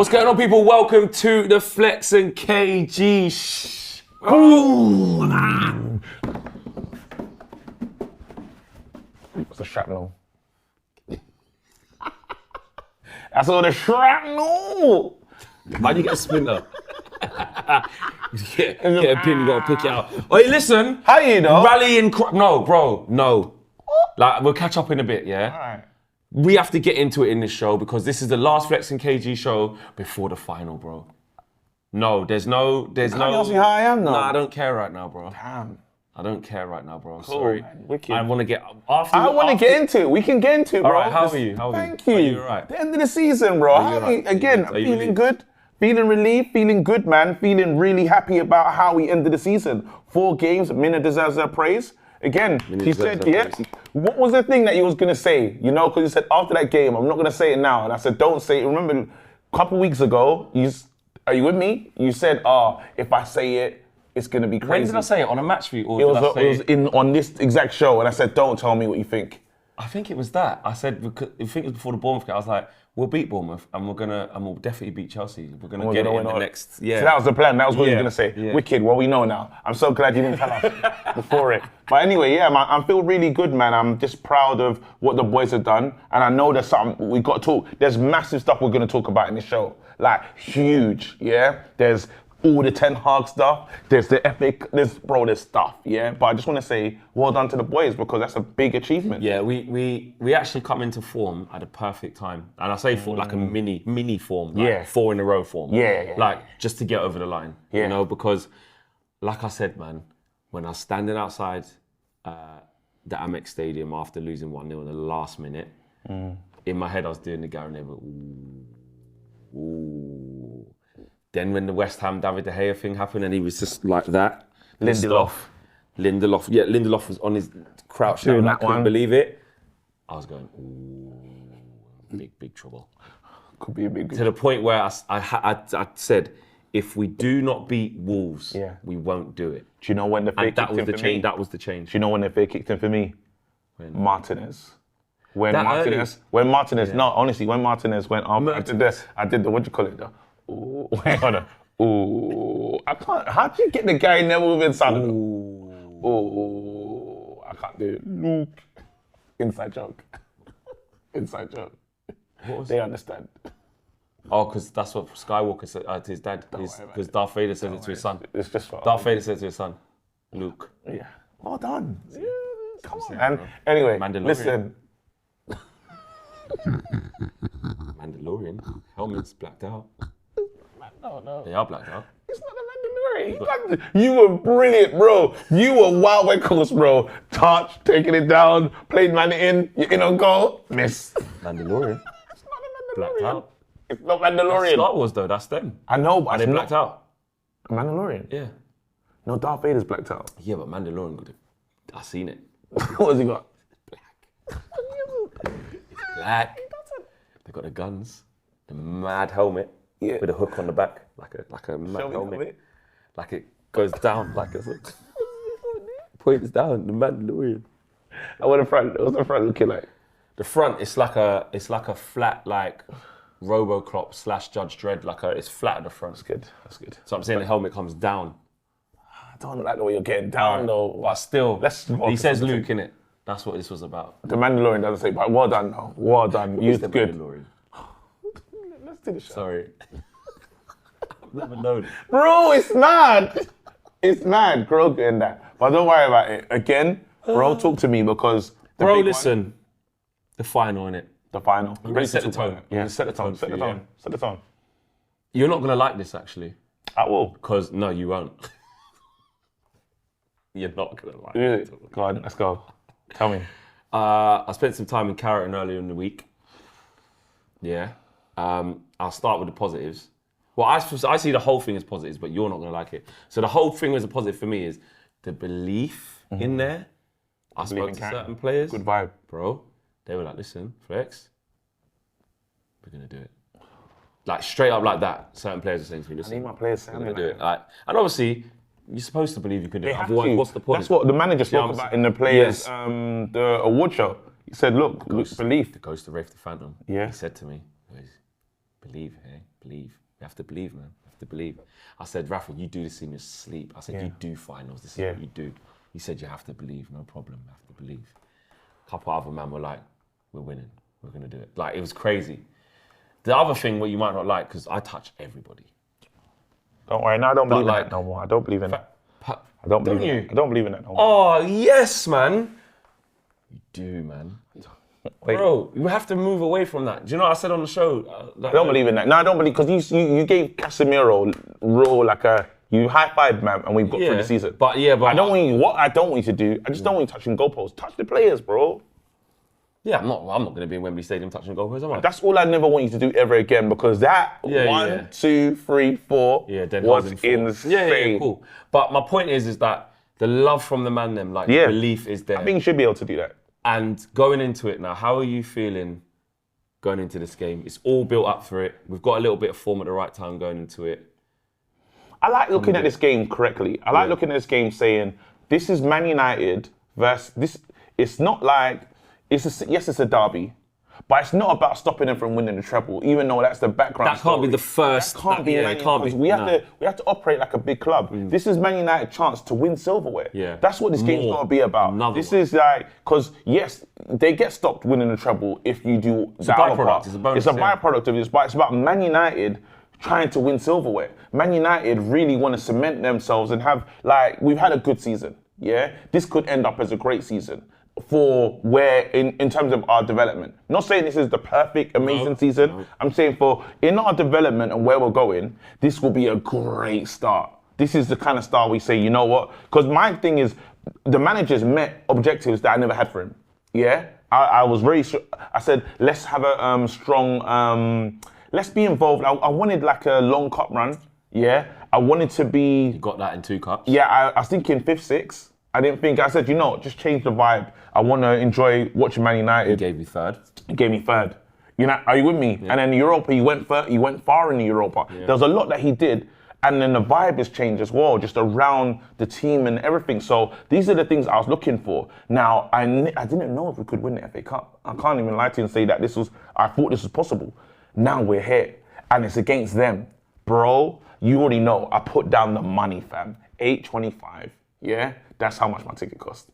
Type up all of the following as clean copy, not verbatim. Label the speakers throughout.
Speaker 1: What's going on, people? Welcome to the Flex and KG
Speaker 2: What's the shrapnel? That's all the shrapnel!
Speaker 1: Why do you get a splinter? Get a pin, you gotta pick it out. Hey, listen.
Speaker 2: How you know?
Speaker 1: Rallying. No, bro, no. Like, we'll catch up in a bit, yeah?
Speaker 2: All right.
Speaker 1: We have to get into it in this show because this is the last Flex and KG show before the final, bro. No, there's no.
Speaker 2: Can't you ask me how I am, though?
Speaker 1: No, I don't care right now, bro.
Speaker 2: Damn.
Speaker 1: I don't care right now, bro.
Speaker 2: Cool,
Speaker 1: Sorry.
Speaker 2: man. Wicked.
Speaker 1: I want to get after.
Speaker 2: I want to get into it. We can get into it, bro.
Speaker 1: All right, how are you?
Speaker 2: Thank you.
Speaker 1: Are you all right?
Speaker 2: The end of the season, bro.
Speaker 1: Are you all right?
Speaker 2: Again,
Speaker 1: Are you
Speaker 2: feeling
Speaker 1: relieved?
Speaker 2: good. Feeling relieved, feeling good, man. Feeling really happy about how we ended the season. 4 games, Mina deserves her praise. Again, he said, yeah. What was the thing that you was going to say? You know, because you said after that game, I'm not going to say it now. And I said, don't say it. Remember, a couple weeks ago, are you with me? You said, if I say it, it's going to be crazy.
Speaker 1: When did I say it? On a match feed? Or
Speaker 2: It was on this exact show. And I said, don't tell me what you think.
Speaker 1: I think it was that. I said, I think it was before the Bournemouth game. I was like, we'll beat Bournemouth and we'll definitely beat Chelsea. We're going to get it in the next,
Speaker 2: So that was the plan. That was what you were going to say.
Speaker 1: Yeah.
Speaker 2: Wicked, well, we know now. I'm so glad you didn't tell us before it. But anyway, yeah, man, I feel really good, man. I'm just proud of what the boys have done. And I know there's something we got to talk. There's massive stuff we're going to talk about in this show. Like, huge, yeah? There's all the Ten Hag stuff. There's the epic, there's stuff, yeah? But I just want to say, well done to the boys because that's a big achievement.
Speaker 1: Yeah, we actually come into form at a perfect time. And I say form like a mini form. Like
Speaker 2: Yeah.
Speaker 1: 4 in a row form.
Speaker 2: Yeah.
Speaker 1: Like, just to get over the line.
Speaker 2: Yeah.
Speaker 1: You know, because, like I said, man, when I was standing outside the Amex Stadium after losing 1-0 in the last minute, in my head I was doing the Gary Neville, ooh. Then when the West Ham David De Gea thing happened and he was just like that. Lindelof. Yeah, Lindelof was on his crouch down. I couldn't believe it. I was going, ooh, big trouble.
Speaker 2: Could be a big...
Speaker 1: To the point where I said, if we do not beat Wolves, we won't do it.
Speaker 2: Do you know when the fake kicked in for me?
Speaker 1: That was the change.
Speaker 2: Do you know when the fake kicked in for me?
Speaker 1: When?
Speaker 2: Martinez. When
Speaker 1: That
Speaker 2: Martinez went up, I did the, what do you call it though? Ooh, wait, hold on. Ooh, I can't, how do you get the Gary Neville inside of them? Ooh, I can't do it. Luke. Inside joke. Inside joke. They understand.
Speaker 1: Oh, because that's what Skywalker said to his dad. Because Darth Vader said it to his son.
Speaker 2: It's just for
Speaker 1: Darth Vader said to his son, Luke.
Speaker 2: Yeah. Well done. Yeah, come on. And anyway, listen.
Speaker 1: Mandalorian. Helmet's blacked out.
Speaker 2: No.
Speaker 1: They are blacked out.
Speaker 2: It's not the Mandalorian. You were brilliant, bro. You were Wild West Coast, bro. Touch, taking it down, played man in, you're in on goal, miss.
Speaker 1: Mandalorian.
Speaker 2: It's not the Mandalorian.
Speaker 1: Blacked out.
Speaker 2: It's not Mandalorian.
Speaker 1: That's Star Wars though, that's them.
Speaker 2: I know, but
Speaker 1: Are they
Speaker 2: it's
Speaker 1: blacked out?
Speaker 2: Mandalorian?
Speaker 1: Yeah.
Speaker 2: No, Darth Vader's blacked out.
Speaker 1: Yeah, but Mandalorian could have. I seen it.
Speaker 2: What has he got?
Speaker 1: Black. They got the guns, the mad helmet with a hook on the back, like a mad helmet. Like it goes down, like a points down. The Mandalorian.
Speaker 2: And what was the front looking like?
Speaker 1: The front, it's like a flat like RoboCop / Judge Dredd. It's flat at the front.
Speaker 2: That's good.
Speaker 1: So I'm saying the helmet comes down.
Speaker 2: I don't like the way you're getting down though.
Speaker 1: But still, he says
Speaker 2: Luke
Speaker 1: Luke in it. That's what this was about.
Speaker 2: The Mandalorian doesn't say, but well done though. Well done. You did good.
Speaker 1: Mandalorian?
Speaker 2: Let's do the show.
Speaker 1: Sorry. I've never known.
Speaker 2: Bro, it's mad. It's mad, Grogu and that. But don't worry about it. Again, bro, talk to me because...
Speaker 1: Bro, listen. The final, innit?
Speaker 2: The final.
Speaker 1: I'm ready to set the tone.
Speaker 2: Yeah, set the tone. Set the tone.
Speaker 1: You're not going to like this, actually.
Speaker 2: I will.
Speaker 1: Because, no, you won't. You're not going to like
Speaker 2: Really?
Speaker 1: it.
Speaker 2: Go on, let's go. Tell me.
Speaker 1: I spent some time in Carrollton earlier in the week. Yeah. I'll start with the positives. Well, I see the whole thing as positives, but you're not going to like it. So the whole thing as a positive for me is the belief in there. I spoke to certain players.
Speaker 2: Good vibe.
Speaker 1: Bro, they were like, listen, Flex, we're going to do it. Like, straight up like that. Certain players are saying to me, listen,
Speaker 2: I need my players
Speaker 1: we're going to do it. Like, and obviously, you're supposed to believe you can do it.
Speaker 2: They have
Speaker 1: Otherwise,
Speaker 2: to.
Speaker 1: what's the point?
Speaker 2: That's what the manager spoke about in the players, the award show. He said, look, belief.
Speaker 1: It goes to Rafe the Phantom.
Speaker 2: Yeah.
Speaker 1: He said to me, believe, hey? believe. You have to believe, man. You have to believe. I said, Rafa, you do this in your sleep. I said, you do finals. This is what you do. He said, you have to believe. No problem. You have to believe. A couple other men were like, we're winning. We're going to do it. Like, it was crazy. The other thing what you might not like, because I touch everybody.
Speaker 2: Don't worry. No, I don't believe in that no more. I don't believe in that. I don't believe in that. I don't believe in that no more.
Speaker 1: Oh, yes, man. You do, man.
Speaker 2: Wait.
Speaker 1: Bro, you have to move away from that. Do you know what I said on the show?
Speaker 2: I don't believe in that. No, I don't believe, because you gave Casemiro you high-fived, man, and we've got through the season.
Speaker 1: But
Speaker 2: I don't want you, what I don't want you to do, I just don't want you touching goalposts. Touch the players, bro.
Speaker 1: Yeah, I'm not going to be in Wembley Stadium touching goalposts, am I?
Speaker 2: That's all I never want you to do ever again, because that 1, 2, 3, 4 was insane.
Speaker 1: Yeah, cool. But my point is that the love from the man, them, like the belief is there.
Speaker 2: I think you should be able to do that.
Speaker 1: And going into it now, how are you feeling going into this game? It's all built up for it. We've got a little bit of form at the right time going into it.
Speaker 2: I like looking at this game correctly. I like looking at this game saying, this is Man United versus this. It's not like, yes, it's a derby, but it's not about stopping them from winning the treble, even though that's the background
Speaker 1: That can't be the first.
Speaker 2: That can't be.
Speaker 1: It can't be.
Speaker 2: We have to operate like a big club. This is Man United's chance to win silverware.
Speaker 1: Yeah.
Speaker 2: That's what this game's going to be about. This is like, because yes, they get stopped winning the treble if you do the other part.
Speaker 1: It's a bonus.
Speaker 2: It's a byproduct of this, but it's about Man United trying to win silverware. Man United really want to cement themselves and have, like, we've had a good season. Yeah, this could end up as a great season for where in terms of our development. Not saying this is the perfect, amazing season. No. I'm saying for in our development and where we're going, this will be a great start. This is the kind of start we say, you know what? Because my thing is, the managers met objectives that I never had for him. Yeah, I was very. I said, let's have a strong. Let's be involved. I wanted like a long cup run. Yeah, I wanted to be.
Speaker 1: You got that in 2 cups.
Speaker 2: Yeah, I was thinking 5th, 6th. I didn't think. I said, you know, just change the vibe. I want to enjoy watching Man United.
Speaker 1: He gave you 3rd.
Speaker 2: He gave me 3rd. You know, are you with me? Yeah. And then Europa, he went far in the Europa. Yeah. There was a lot that he did, and then the vibe has changed as well, just around the team and everything. So these are the things I was looking for. Now, I didn't know if we could win the FA Cup. I can't even lie to you and say that I thought this was possible. Now we're here, and it's against them, bro. You already know. I put down the money, fam. $8.25. Yeah. That's how much my ticket cost.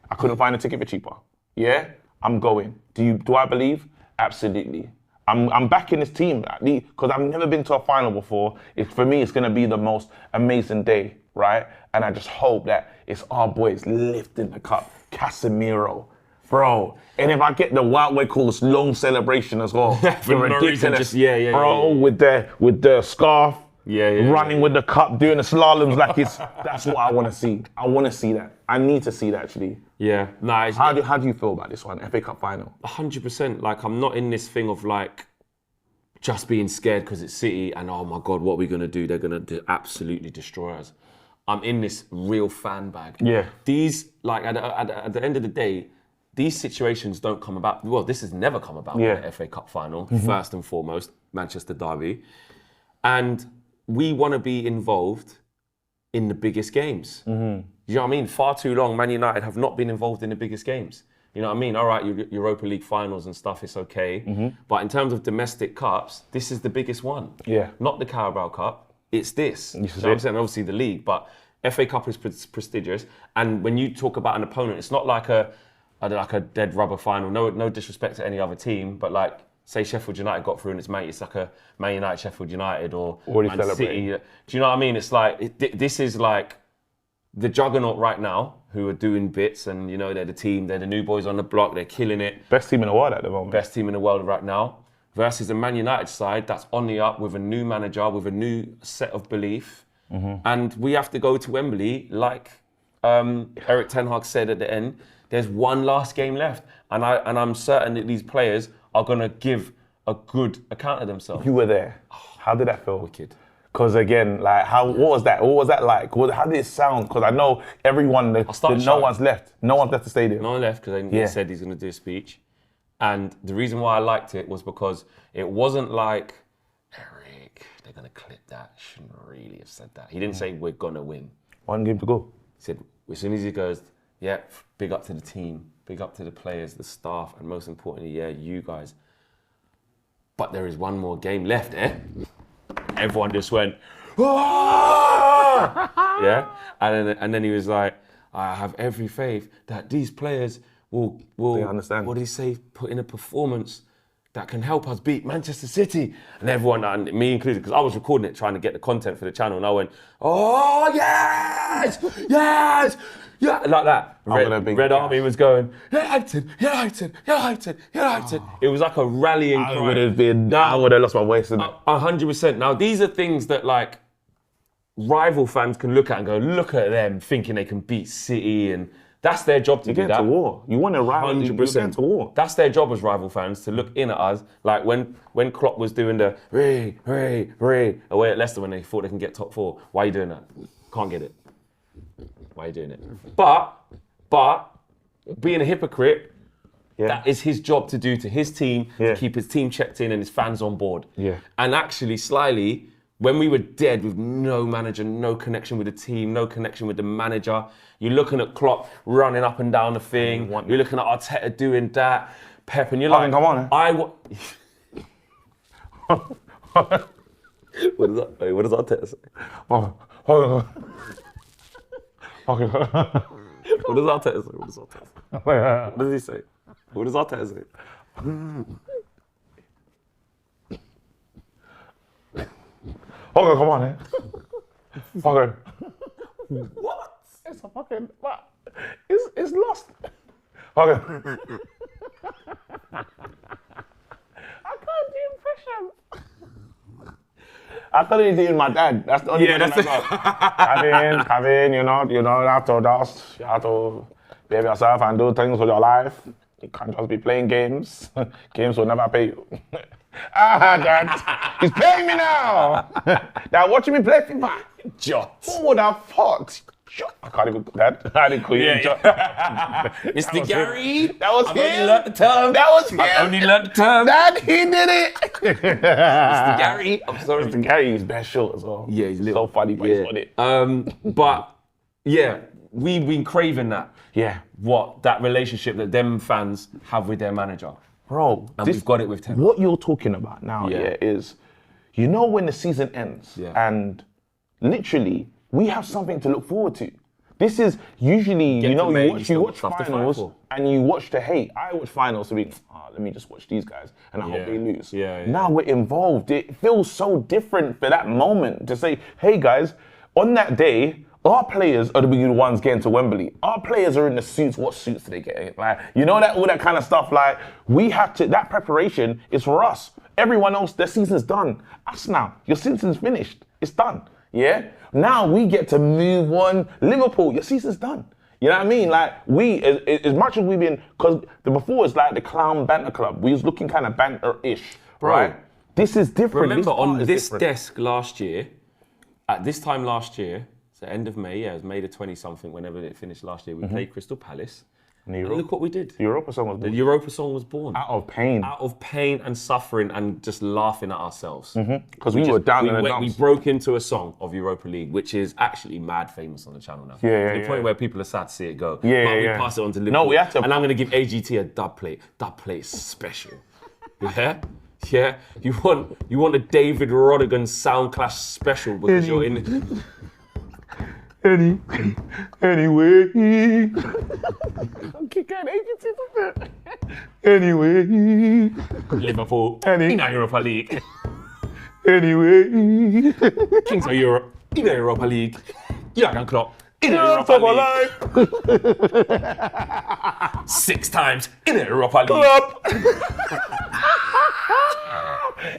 Speaker 2: I couldn't find a ticket for cheaper. Yeah, I'm going. Do I believe? Absolutely. I'm backing this team because I've never been to a final before. For me, it's gonna be the most amazing day, right? And I just hope that it's our boys lifting the cup. Casemiro, bro. And if I get the what we call this long celebration as well, the ridiculous, bro, with the scarf. Running with the cup, doing the slaloms that's what I want to see. I want to see that. I need to see that actually.
Speaker 1: Yeah, nice.
Speaker 2: How do you feel about this one, FA Cup final?
Speaker 1: 100%. Like, I'm not in this thing of like just being scared because it's City and oh my God, what are we gonna do? They're gonna absolutely destroy us. I'm in this real fan bag.
Speaker 2: Yeah.
Speaker 1: These at the end of the day, these situations don't come about. Well, this has never come about in the FA Cup final. First and foremost, Manchester derby, and we want to be involved in the biggest games. You know what I mean? Far too long, Man United have not been involved in the biggest games. You know what I mean? All right, Europa League finals and stuff, it's okay. But in terms of domestic cups, this is the biggest one. Yeah. Not the Carabao Cup, it's this. You know what I'm saying? Obviously the league, but FA Cup is prestigious. And when you talk about an opponent, it's not like a dead rubber final. No disrespect to any other team, but like, say Sheffield United got through and it's like a Man United, Sheffield United or Man City. Do you know what I mean? It's like, this is like the juggernaut right now who are doing bits and, you know, they're the team, they're the new boys on the block, they're killing it.
Speaker 2: Best team in the world at the moment.
Speaker 1: Best team in the world right now. Versus the Man United side that's on the up with a new manager, with a new set of belief. And we have to go to Wembley like Eric Ten Hag said at the end, there's one last game left. And I'm certain that these players are going to give a good account of themselves.
Speaker 2: You were there. How did that feel?
Speaker 1: Wicked.
Speaker 2: Because again, like, what was that? What was that like? How did it sound? Because I know everyone, no one's left. No one's left the stadium.
Speaker 1: No one left because he said he's going to do a speech. And the reason why I liked it was because it wasn't like, Eric, they're going to clip that. Shouldn't really have said that. He didn't say we're going to win.
Speaker 2: One game to go.
Speaker 1: He said, as soon as he goes, big up to the team, big up to the players, the staff, and most importantly, you guys. But there is one more game left, everyone just went, "Ah!" Yeah, and then he was like, I have every faith that these players will
Speaker 2: They understand.
Speaker 1: what did he say, put in a performance that can help us beat Manchester City. And everyone, and me included, because I was recording it, trying to get the content for the channel, and I went, oh, yes, yes, yeah, like that. Red Army was going, United, United, United, United. It was like a rallying cry.
Speaker 2: I would have lost my voice in it.
Speaker 1: 100%. Now, these are things that, like, rival fans can look at and go, look at them thinking they can beat City, and that's their job to do that.
Speaker 2: To war. You want a rival,
Speaker 1: 100%.
Speaker 2: you get to war.
Speaker 1: That's their job as rival fans, to look in at us. Like when Klopp was doing the hooray away at Leicester when they thought they can get top 4. Why are you doing that? Can't get it. Why are you doing it? But being a hypocrite, that is his job to do to his team, to keep his team checked in and his fans on board.
Speaker 2: Yeah.
Speaker 1: And actually, slyly, when we were dead with no manager, no connection with the team, no connection with the manager, you're looking at Klopp running up and down the thing. You're looking at Arteta doing that, Pep, and you're like,
Speaker 2: come on.
Speaker 1: What does Arteta say?
Speaker 2: Oh, hold on. Okay.
Speaker 1: What does Arteta say? What does he say? What does Arteta say?
Speaker 2: Okay, come on, Okay.
Speaker 1: What?
Speaker 2: It's a fucking, it's lost. Okay. I can't do impressions. I couldn't do it with my dad. That's the only thing I got. Come in, you know, you have to behave yourself and do things with your life. You can't just be playing games. Games will never pay you. Dad, he's paying me now. Now watching me play FIFA.
Speaker 1: Jot.
Speaker 2: Who would have thought? I can't even that. I didn't call you Jot.
Speaker 1: Mr. Gary.
Speaker 2: That was
Speaker 1: I've
Speaker 2: him.
Speaker 1: only learnt the term.
Speaker 2: That was him.
Speaker 1: I've only learnt the term.
Speaker 2: Dad, he did it.
Speaker 1: Mr. Gary. I'm sorry.
Speaker 2: Mr. Gary is best short as well.
Speaker 1: Yeah, he's little.
Speaker 2: So funny, but he's on it.
Speaker 1: But yeah, we've been craving that.
Speaker 2: Yeah.
Speaker 1: That relationship that them fans have with their manager.
Speaker 2: Bro,
Speaker 1: and we've got it with Ten.
Speaker 2: What you're talking about now, is, you know, when the season ends, and literally we have something to look forward to. This is usually, you watch finals and you watch the hate. I watch finals to be, let me just watch these guys and I hope they lose. Now we're involved. It feels so different for that moment to say, hey guys, on that day, our players are the ones getting to Wembley. Our players are in the suits. What suits do they get? Like, you know, that all that kind of stuff. Like, we have to. That preparation is for us. Everyone else, their season's done. Us now, your season's finished. It's done. Yeah. Now we get to move on. Liverpool, your season's done. You know what I mean? Like, we, as much as we've been, because before it's like the clown banter club. We was looking kind of banter-ish, right? This is different.
Speaker 1: Remember on this desk last year, at this time last year. So end of May, it was May the 20-something, whenever it finished last year, we played Crystal Palace. And look what we did.
Speaker 2: The Europa song was born.
Speaker 1: The Europa song was born.
Speaker 2: Out of pain.
Speaker 1: Out of pain and suffering and just laughing at ourselves.
Speaker 2: Because we were down in the dumps.
Speaker 1: We broke into a song of Europa League, which is actually mad famous on the channel now. To the point where people are sad to see it go. But we pass it on to Liverpool.
Speaker 2: No, we have to.
Speaker 1: And I'm going to give AGT a dub plate. Dub plate is special. Yeah? Yeah? You want a David Rodigan Sound Clash special because you're in...
Speaker 2: Anyway. I'm kicking agency a bit. Anyway.
Speaker 1: Liverpool. In the Europa League.
Speaker 2: Anyway.
Speaker 1: Kings of Europe. In the Europa League. Jurgen Klopp. In the Europa League. 6 times in the Europa League.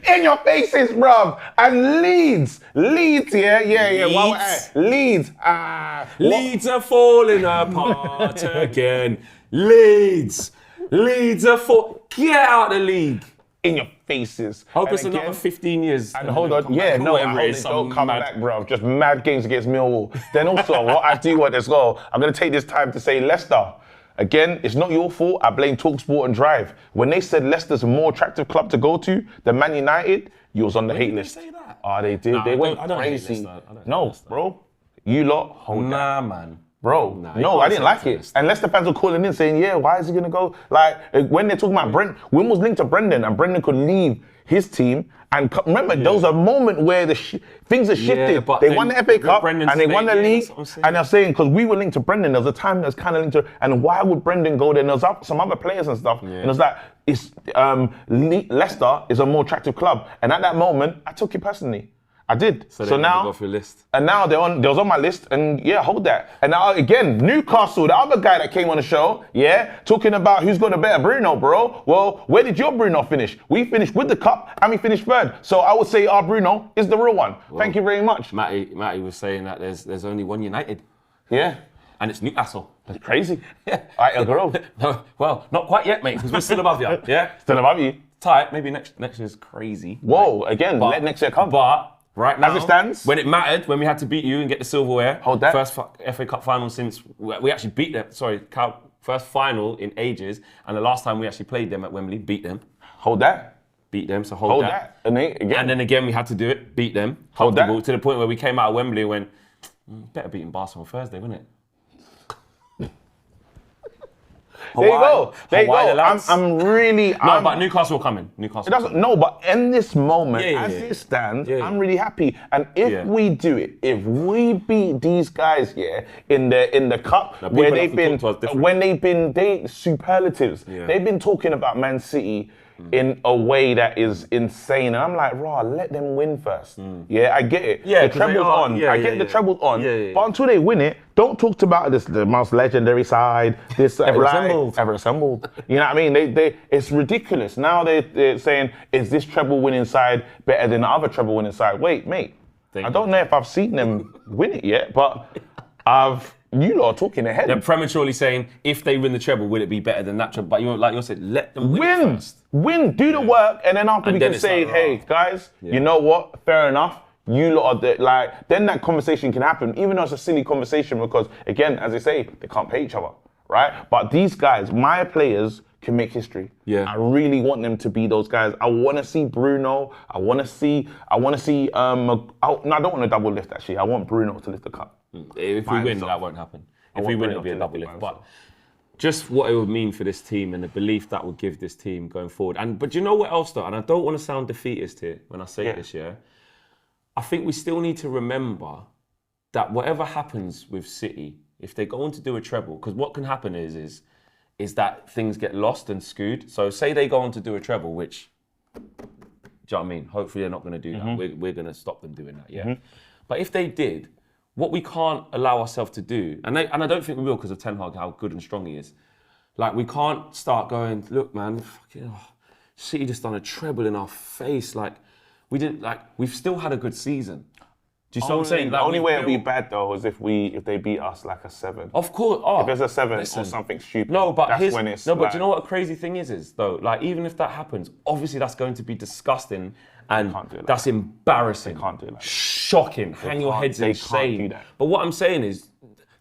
Speaker 2: In your faces, bruv. And Leeds, yeah. Leeds.
Speaker 1: Leeds are falling apart again. Leeds are Get out of the league.
Speaker 2: In your faces.
Speaker 1: Hope it's another 15 years.
Speaker 2: And hold on, don't come back, bruv. Just mad games against Millwall. Then also, what I do want as well, I'm going to take this time to say Leicester. Again, it's not your fault. I blame TalkSport and Drive. When they said Leicester's a more attractive club to go to than Man United, you was on the hate list.
Speaker 1: Did they say that?
Speaker 2: Oh, they did. They went crazy. No, bro. You lot hold that.
Speaker 1: Man.
Speaker 2: Bro, no, I didn't like it. And Leicester fans were calling in saying, yeah, why is he going to go? Like, when they're talking about when was linked to Brendan and Brendan could leave his team. And remember, there was a moment where things are shifted.
Speaker 1: but
Speaker 2: they won the FA Cup
Speaker 1: Brendan's
Speaker 2: and they won the
Speaker 1: saying,
Speaker 2: league.
Speaker 1: that's what I'm saying.
Speaker 2: And they're saying, because we were linked to Brendan, there was a time that was kind of linked to, and why would Brendan go there? And there was some other players and stuff. And it was like, Leicester is a more attractive club. And at that moment, I took it personally. I did.
Speaker 1: So
Speaker 2: now,
Speaker 1: go off your list.
Speaker 2: And now they was on my list, and hold that. And now again, Newcastle, the other guy that came on the show, talking about who's got a better Bruno, bro. Well, where did your Bruno finish? We finished with the cup, and we finished third. So I would say our Bruno is the real one. Well, thank you very much.
Speaker 1: Matty was saying that there's only one United.
Speaker 2: Yeah.
Speaker 1: And it's Newcastle.
Speaker 2: That's crazy. Yeah. All right, girl.
Speaker 1: No, well, not quite yet, mate, because we're still above you. Yeah.
Speaker 2: Still above you.
Speaker 1: Tight. Maybe next year's crazy.
Speaker 2: Whoa, again, let next year come.
Speaker 1: But right now,
Speaker 2: as it stands,
Speaker 1: when it mattered, when we had to beat you and get the silverware,
Speaker 2: hold that.
Speaker 1: First FA Cup final since we actually beat them. Sorry, first final in ages, and the last time we actually played them at Wembley, beat them.
Speaker 2: Hold that.
Speaker 1: Beat them, so hold that.
Speaker 2: And
Speaker 1: then again we had to do it, beat them.
Speaker 2: Hold that.
Speaker 1: To the point where we came out of Wembley and went, better beating Barcelona on Thursday, wouldn't it?
Speaker 2: There you go. There you go.
Speaker 1: No, but Newcastle are coming.
Speaker 2: But in this moment, as it stands, I'm really happy. And if we do it, if we beat these guys, in the cup, where they've been superlatives, they've been talking about Man City in a way that is insane. And I'm like, let them win first. I get it. The treble's on. I get the treble's on. But until they win it, don't talk about the most legendary side. This ever assembled. You know what I mean? It's ridiculous. Now they're saying, is this treble winning side better than the other treble winning side? Wait, mate. I don't know if I've seen them win it yet, but you lot are talking ahead.
Speaker 1: They're prematurely saying, if they win the treble, will it be better than that treble? But like you said, let them win first.
Speaker 2: Win, do the work, and then after we can say, hey, guys, you know what? Fair enough. You lot are then that conversation can happen, even though it's a silly conversation because, again, as they say, they can't pay each other, right? But these guys, my players, can make history. I really want them to be those guys. I want to see Bruno. I want to see, I don't want a double lift, actually. I want Bruno to lift the cup.
Speaker 1: If we win, that won't happen. If we win, it'll be a double lift. But just what it would mean for this team and the belief that would give this team going forward. But you know what else, though? And I don't want to sound defeatist here when I say this, I think we still need to remember that whatever happens with City, if they go on to do a treble, because what can happen is that things get lost and skewed. So say they go on to do a treble, which, do you know what I mean? Hopefully they're not going to do that. We're going to stop them doing that, But if they did, what we can't allow ourselves to do, and I don't think we will because of Ten Hag, how good and strong he is. Like, we can't start going, look, man, City just done a treble in our face. Like, we've still had a good season. Do you see what I'm saying?
Speaker 2: The only way it'll be bad though is if they beat us like a 7.
Speaker 1: Of course.
Speaker 2: If there's a 7 or something stupid.
Speaker 1: No, but
Speaker 2: that's when it's
Speaker 1: but do you know what a crazy thing is though? Like, even if that happens, obviously that's going to be disgusting and that's embarrassing.
Speaker 2: They can't do that.
Speaker 1: Shocking. Hang your heads in shame.
Speaker 2: Can't do that.
Speaker 1: But what I'm saying is,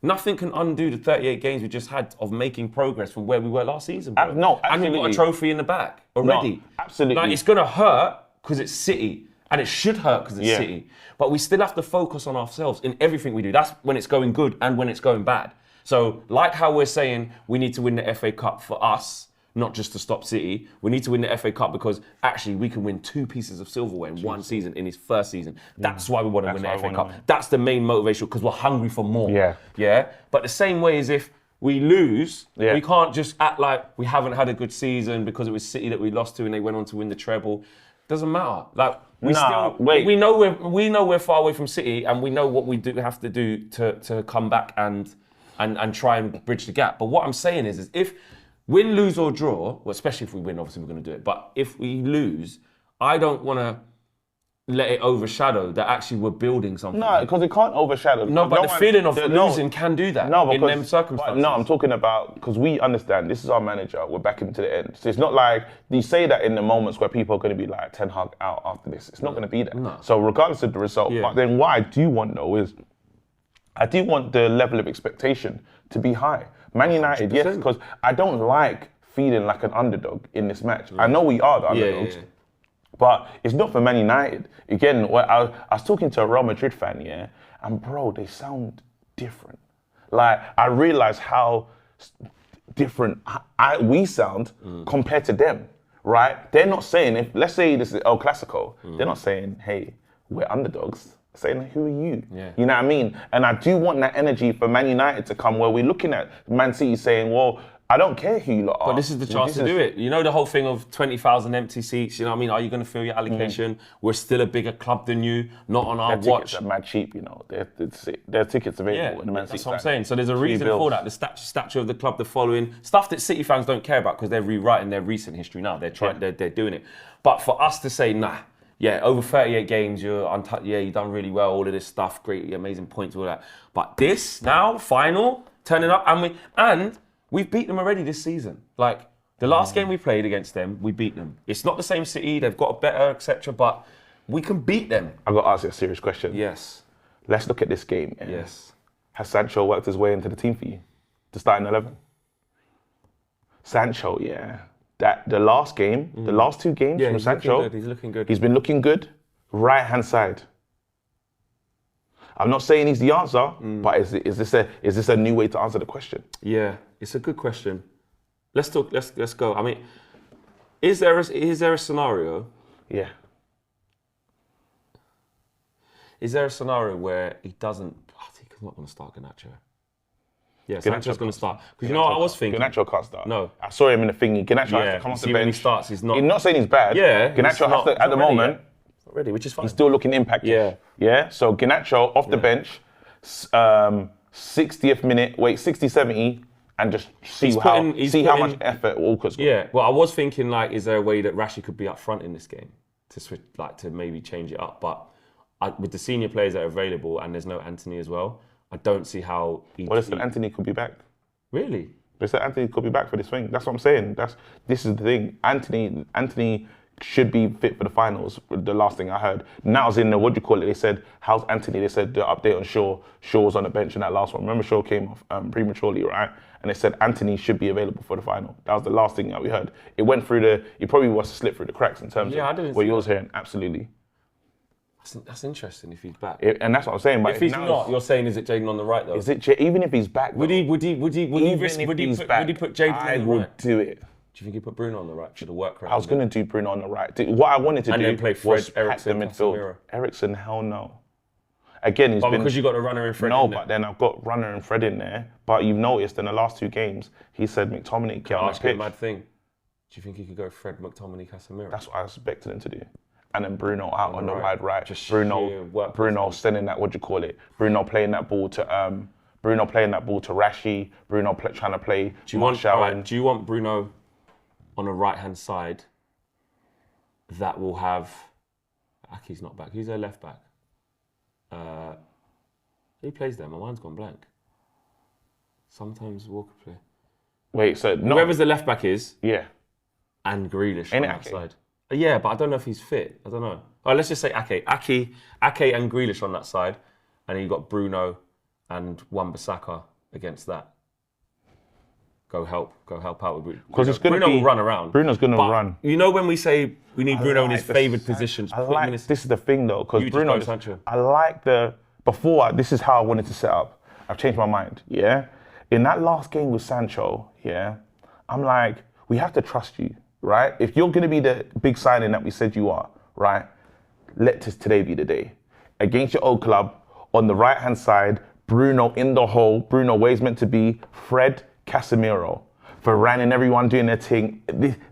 Speaker 1: nothing can undo the 38 games we just had of making progress from where we were last season. Bro.
Speaker 2: No,
Speaker 1: absolutely. And we've got a trophy in the back already.
Speaker 2: No, absolutely.
Speaker 1: Like, it's going to hurt because it's City. And it should hurt because it's City. But we still have to focus on ourselves in everything we do. That's when it's going good and when it's going bad. So like how we're saying we need to win the FA Cup for us, not just to stop City. We need to win the FA Cup because actually we can win 2 pieces of silverware in one season, in his first season. That's why we want to win the FA Cup. That's the main motivation because we're hungry for more. Yeah. But the same way as if we lose, we can't just act like we haven't had a good season because it was City that we lost to and they went on to win the treble. Doesn't matter. Like, we know we're far away from City, and we know what we do have to do to come back and try and bridge the gap. But what I'm saying is if win, lose or draw, well, especially if we win, obviously we're going to do it. But if we lose, I don't want to let it overshadow that actually we're building something.
Speaker 2: No, because it can't overshadow.
Speaker 1: No, but the feeling of losing can do that in them circumstances.
Speaker 2: No, I'm talking about, because we understand, this is our manager, we're back into the end. So it's not like, you say that in the moments where people are going to be like, Ten Hag out after this. It's not going to be that. No. So regardless of the result, but then what I do want though is, I do want the level of expectation to be high. Man United, 100%. Yes, because I don't like feeling like an underdog in this match. I know we are the underdogs. But it's not for Man United. Again, I was talking to a Real Madrid fan, and bro, they sound different. Like, I realize how different we sound compared to them, right? They're not saying, if let's say this is El Clasico, they're not saying, hey, we're underdogs. They're saying, who are you?
Speaker 1: Yeah.
Speaker 2: You know what I mean? And I do want that energy for Man United to come where we're looking at Man City saying, well, I don't care who you lot are.
Speaker 1: But this is the chance to do it. You know the whole thing of 20,000 empty seats, you know what I mean? Are you going to fill your allocation? We're still a bigger club than you, not on our watch.
Speaker 2: Tickets are mad cheap, you know. Their tickets available in the Man City
Speaker 1: that's what I'm saying. So there's a reason for that. The stature of the club, the following, stuff that City fans don't care about because they're rewriting their recent history now. They're trying, they're doing it. But for us to say, nah, yeah, over 38 games, you've done really well, all of this stuff, great, amazing points, all that. But this now, final, turning up, and we've beat them already this season. Like, the last game we played against them, we beat them. It's not the same City, they've got a better, etc., but we can beat them.
Speaker 2: I've got to ask you a serious question.
Speaker 1: Yes.
Speaker 2: Let's look at this game. Yeah?
Speaker 1: Yes.
Speaker 2: Has Sancho worked his way into the team for you? To start in 11? Sancho, yeah. The last game, the last 2 games from Sancho,
Speaker 1: he's looking good.
Speaker 2: He's been looking good. Right-hand side. I'm not saying he's the answer, but is this a new way to answer the question?
Speaker 1: Yeah, it's a good question. Let's talk. Let's go. I mean, is there a scenario?
Speaker 2: Yeah.
Speaker 1: Is there a scenario where he doesn't? I think he's not going to start Garnacho. Yeah, Sancho's going to start. Because you know what I was thinking?
Speaker 2: Garnacho can't start.
Speaker 1: No.
Speaker 2: I saw him in the thingy. Garnacho has to come off the bench.
Speaker 1: When he starts, he's not.
Speaker 2: He's not saying he's bad.
Speaker 1: Yeah.
Speaker 2: Garnacho has to, at the moment,
Speaker 1: ready, which is fine.
Speaker 2: he's still looking impacted.
Speaker 1: Yeah.
Speaker 2: Yeah. So Garnacho off the bench, 60th minute, 60, 70, and just see how much effort Walker's got.
Speaker 1: Yeah. Well, I was thinking, like, is there a way that Rashid could be up front in this game to switch, like, to maybe change it up? But with the senior players that are available and there's no Anthony as well, I don't see how.
Speaker 2: Well, they said Anthony could be back.
Speaker 1: Really?
Speaker 2: They said Anthony could be back for this thing. That's what I'm saying. This is the thing. Anthony should be fit for the finals. The last thing I heard. Now's in the, what do you call it? They said, how's Anthony? They said the update on Shaw. Shaw was on the bench in that last one. Remember Shaw came off prematurely, right? And they said Anthony should be available for the final. That was the last thing that we heard. It went through it probably was to slip through the cracks in terms of what you was hearing. Absolutely.
Speaker 1: That's interesting if he's back.
Speaker 2: And that's what I'm saying. But
Speaker 1: if he's not, you're saying, is it Jaden on the right though?
Speaker 2: Is it even if he's back?
Speaker 1: Would he put Jaden on the right?
Speaker 2: I would do it.
Speaker 1: Do you think he'd put Bruno on the right for the work rate?
Speaker 2: I was going to do Bruno on the right. What I wanted to do
Speaker 1: then play Fred,
Speaker 2: was pack the midfield.
Speaker 1: Casemiro.
Speaker 2: Eriksen, hell no. Again, he's been...
Speaker 1: because you got the runner in Fred.
Speaker 2: No, but then I've got runner and Fred in there. But you've noticed in the last 2 games, he said McTominay get on the pitch.
Speaker 1: A mad thing. Do you think he could go Fred, McTominay, Casemiro?
Speaker 2: That's what I expected him to do. And then Bruno out on the wide right.
Speaker 1: Just
Speaker 2: Bruno sending that, what do you call it? Bruno playing that ball to Rashi. Bruno trying to play Martial.
Speaker 1: Do you want Bruno on the right-hand side that will have... Aki's not back. Who's their left back? He plays there. My mind's gone blank. Sometimes Walker play.
Speaker 2: Wait, so...
Speaker 1: Whoever's the left back is...
Speaker 2: Yeah.
Speaker 1: And Grealish on that side. Yeah, but I don't know if he's fit. I don't know. All right, let's just say Ake. Ake and Grealish on that side. And then you've got Bruno and Wan-Bissaka against that. Go help out with Bruno.
Speaker 2: Because Bruno
Speaker 1: will run around.
Speaker 2: Bruno's going to run.
Speaker 1: You know when we say we need Bruno in his favoured positions?
Speaker 2: This is the thing though, because Bruno... This is how I wanted to set up. I've changed my mind, yeah? In that last game with Sancho, yeah, I'm like, we have to trust you. Right? If you're going to be the big signing that we said you are, right? Let today be the day. Against your old club, on the right-hand side, Bruno in the hole. Bruno where he's meant to be. Fred, Casemiro. Varane and everyone doing their thing.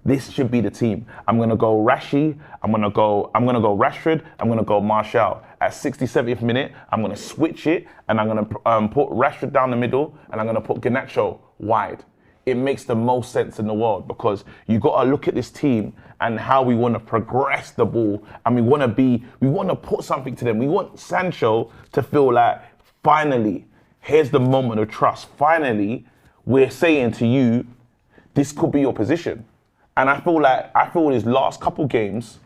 Speaker 2: This should be the team. I'm going to go Rashid. I'm going to go Rashford. I'm going to go Martial. At 60, 70th minute, I'm going to switch it and I'm going to put Rashford down the middle and I'm going to put Garnacho wide. It makes the most sense in the world because you got to look at this team and how we want to progress the ball and we want to put something to them. We want Sancho to feel like, finally, here's the moment of trust. Finally, we're saying to you, this could be your position. And I feel his last couple games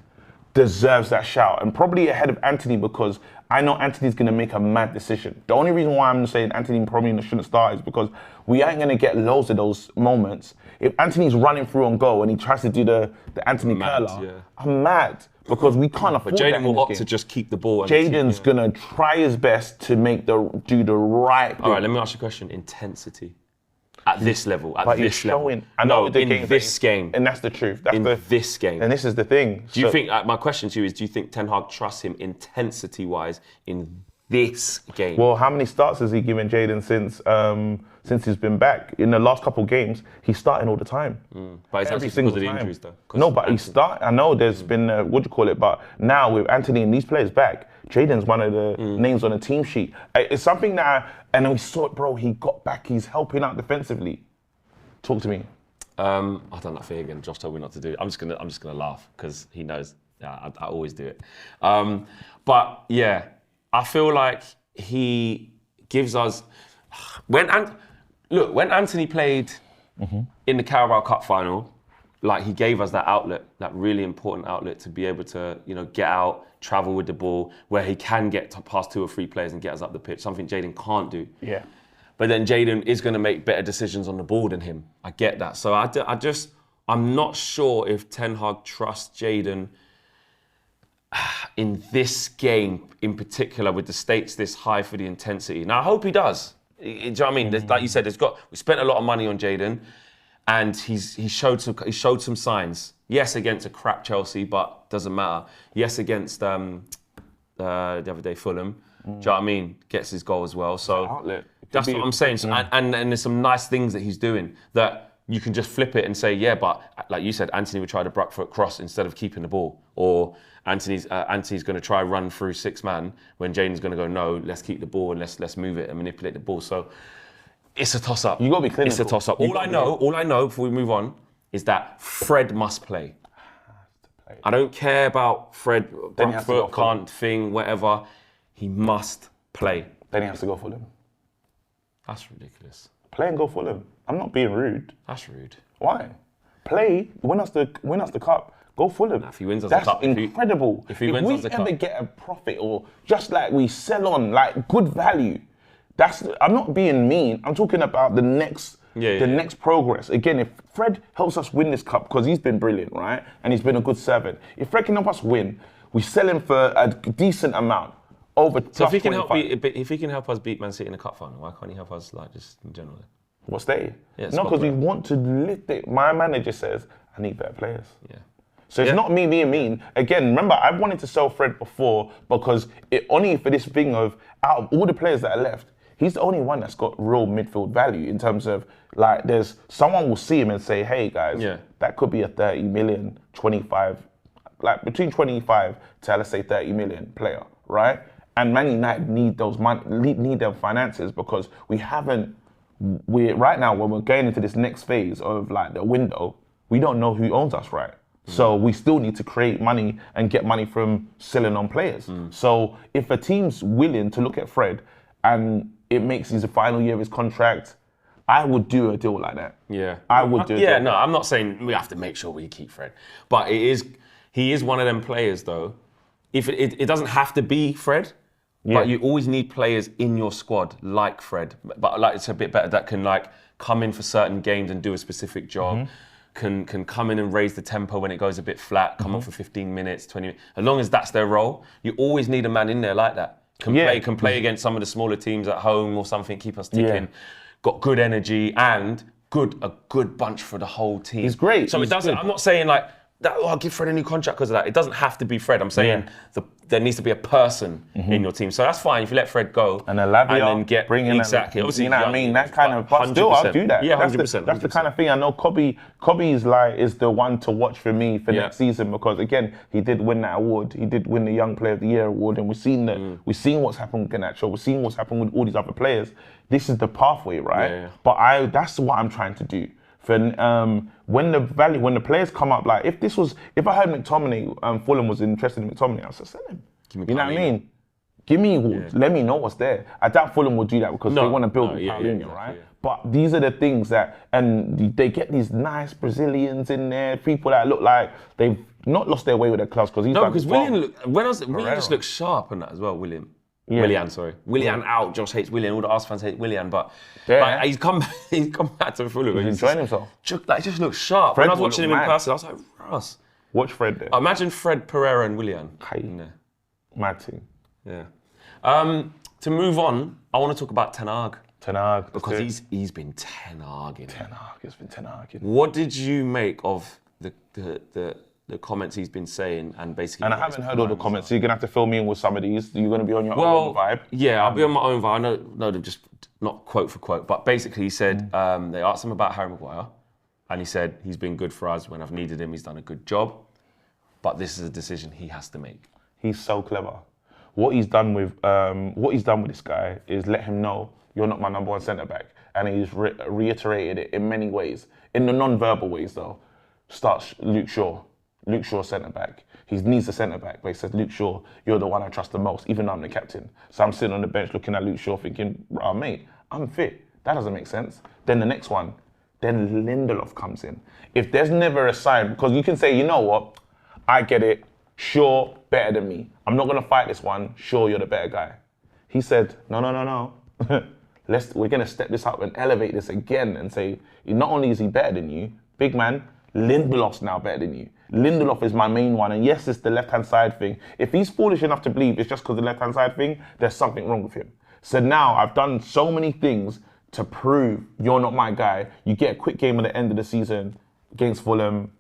Speaker 2: deserves that shout and probably ahead of Anthony because I know Anthony's going to make a mad decision. The only reason why I'm saying Anthony probably shouldn't start is because we ain't going to get loads of those moments. If Anthony's running through on goal and he tries to do the Anthony curler, I'm mad because we can't afford that.
Speaker 1: But Jaden will opt to just keep the ball.
Speaker 2: Jaden's going to try his best to do the right thing.
Speaker 1: All right, let me ask you a question. Intensity. At this level, at
Speaker 2: But
Speaker 1: this
Speaker 2: he's
Speaker 1: level.
Speaker 2: showing. I know
Speaker 1: No,
Speaker 2: the
Speaker 1: in
Speaker 2: games
Speaker 1: this game.
Speaker 2: and that's the truth. That's
Speaker 1: In this game.
Speaker 2: And this is the thing.
Speaker 1: Do you think, my question to you is, do you think Ten Hag trusts him intensity-wise in this game?
Speaker 2: Well, how many starts has he given Jadon since he's been back? In the last couple of games, he's starting all the time.
Speaker 1: But it's
Speaker 2: Every
Speaker 1: actually
Speaker 2: single
Speaker 1: because of the
Speaker 2: time.
Speaker 1: injuries, though.
Speaker 2: No, but he start. I know there's been what do you call it? But now with Anthony and these players back, Jadon's one of the names on the team sheet. It's something that, and we saw it, bro. He got back. He's helping out defensively. Talk to me.
Speaker 1: I've done that thing again. Josh told me not to do it. I'm just gonna laugh because he knows. Yeah, I always do it. But yeah, I feel like he gives us when Anthony played in the Carabao Cup final, like he gave us that outlet, that really important outlet to be able to, get out, travel with the ball, where he can get past 2 or 3 players and get us up the pitch, something Jadon can't do.
Speaker 2: Yeah.
Speaker 1: But then Jadon is going to make better decisions on the ball than him. I get that. So I'm not sure if Ten Hag trusts Jadon in this game in particular with the stakes this high for the intensity. Now, I hope he does. Do you know what I mean? Like you said, we spent a lot of money on Jadon and he showed some signs. Yes, against a crap Chelsea, but doesn't matter. Yes, against the other day, Fulham. Do you know what I mean? Gets his goal as well. So
Speaker 2: Outlet.
Speaker 1: that's what I'm saying. So, and there's some nice things that he's doing that you can just flip it and say, yeah, but like you said, Anthony would try the back foot cross instead of keeping the ball. Or Anthony's going to try run through 6-man when Jadon's going to go, no, let's keep the ball and let's move it and manipulate the ball. So it's a toss-up.
Speaker 2: You got to be clinical.
Speaker 1: It's a toss-up. All I know before we move on is that Fred must play. I don't care about Fred, back foot, can't thing, whatever. He must play.
Speaker 2: Then he has to go Fulham.
Speaker 1: That's ridiculous.
Speaker 2: Play and go Fulham. I'm not being rude.
Speaker 1: That's rude.
Speaker 2: Why? Play, win us the cup, go Fulham.
Speaker 1: If he wins us the cup,
Speaker 2: that's incredible.
Speaker 1: If we
Speaker 2: ever get a profit or just like we sell on like good value, I'm not being mean. I'm talking about the next progress. Again, if Fred helps us win this cup because he's been brilliant, right, and he's been a good servant. If Fred can help us win, we sell him for a decent amount. So
Speaker 1: if he can help us beat Man City in the cup final, why can't he help us like just in general?
Speaker 2: We'll stay.
Speaker 1: Yeah,
Speaker 2: no, because we want to lift it. My manager says I need better players.
Speaker 1: Yeah.
Speaker 2: So it's not me being mean. Again, remember, I wanted to sell Fred before because only for this thing of out of all the players that are left, he's the only one that's got real midfield value in terms of like there's someone will see him and say, hey guys, that could be a 30 million, 25, like between 25 to let's say 30 million player, right? And Man United need those need their finances because right now when we're going into this next phase of like the window, we don't know who owns us, right? So we still need to create money and get money from selling on players. So if a team's willing to look at Fred and it makes his final year of his contract, I would do a deal like that.
Speaker 1: Yeah.
Speaker 2: I would do it.
Speaker 1: Yeah, no, I'm not saying we have to make sure we keep Fred. But he is one of them players though. If it doesn't have to be Fred, but you always need players in your squad like Fred. But like it's a bit better that can like come in for certain games and do a specific job. Can come in and raise the tempo when it goes a bit flat, come on for 15 minutes, 20 minutes. As long as that's their role, you always need a man in there like that. Can play against some of the smaller teams at home or something, keep us ticking. Got good energy and a good bunch for the whole team.
Speaker 2: He's great.
Speaker 1: So I'm not saying like that, I'll give Fred a new contract because of that. It doesn't have to be Fred. I'm saying there needs to be a person in your team. So that's fine if you let Fred go
Speaker 2: and then
Speaker 1: bring in exactly.
Speaker 2: Obviously, you know what I mean? That kind of, but still, I'll do that.
Speaker 1: Yeah, 100%.
Speaker 2: That's the kind of thing. I know Kobe's like is the one to watch for me for next season because again, he did win that award. He did win the Young Player of the Year award, and we've seen what's happened with Garnacho. We've seen what's happened with all these other players. This is the pathway, right?
Speaker 1: Yeah.
Speaker 2: But that's what I'm trying to do. For when the players come up, like if I heard McTominay, Fulham was interested in McTominay, I would say sell him. You know what I mean? Let me know what's there. I doubt Fulham will do that because they want to build Paulinho, right? Yeah. But these are the things and they get these nice Brazilians in there, people that look like they've not lost their way with their clubs because
Speaker 1: Willian just looks sharp and that as well. Willian out. Josh hates Willian. All the Arsenal fans hate Willian, but like, he's come back to Fulham.
Speaker 2: He's enjoying himself.
Speaker 1: He just looks sharp. When I was watching him in person, I was like, Ross.
Speaker 2: Watch Fred there.
Speaker 1: Imagine Fred, Pereira, and Willian.
Speaker 2: Mad team.
Speaker 1: Yeah. To move on, I want to talk about Ten Hag
Speaker 2: Ten Hag.
Speaker 1: Because he's been Ten Haging.
Speaker 2: It's been Ten Hag.
Speaker 1: What did you make of the comments he's been saying and basically?
Speaker 2: And I haven't heard all the comments, so you're gonna have to fill me in with some of these. You're gonna be on your own vibe.
Speaker 1: Yeah, I'll be on my own vibe. I know they're just not quote for quote, but basically he said they asked him about Harry Maguire, and he said he's been good for us when I've needed him. He's done a good job, but this is a decision he has to make.
Speaker 2: He's so clever. What he's done with this guy is let him know you're not my number one centre back, and he's reiterated it in many ways, in the non-verbal ways though. Starts Luke Shaw centre back. He needs a centre back, but he says, Luke Shaw, you're the one I trust the most, even though I'm the captain. So I'm sitting on the bench looking at Luke Shaw thinking, oh, mate, I'm fit. That doesn't make sense. Then the next one, then Lindelof comes in. If there's never a sign, because you can say, you know what, I get it, Shaw better than me. I'm not gonna fight this one, Shaw, you're the better guy. He said, no. We're gonna step this up and elevate this again and say, not only is he better than you, big man, Lindelof's now better than you. Lindelof is my main one, and yes, it's the left-hand side thing. If he's foolish enough to believe it's just because of the left-hand side thing, there's something wrong with him. So now I've done so many things to prove you're not my guy. You get a quick game at the end of the season against Fulham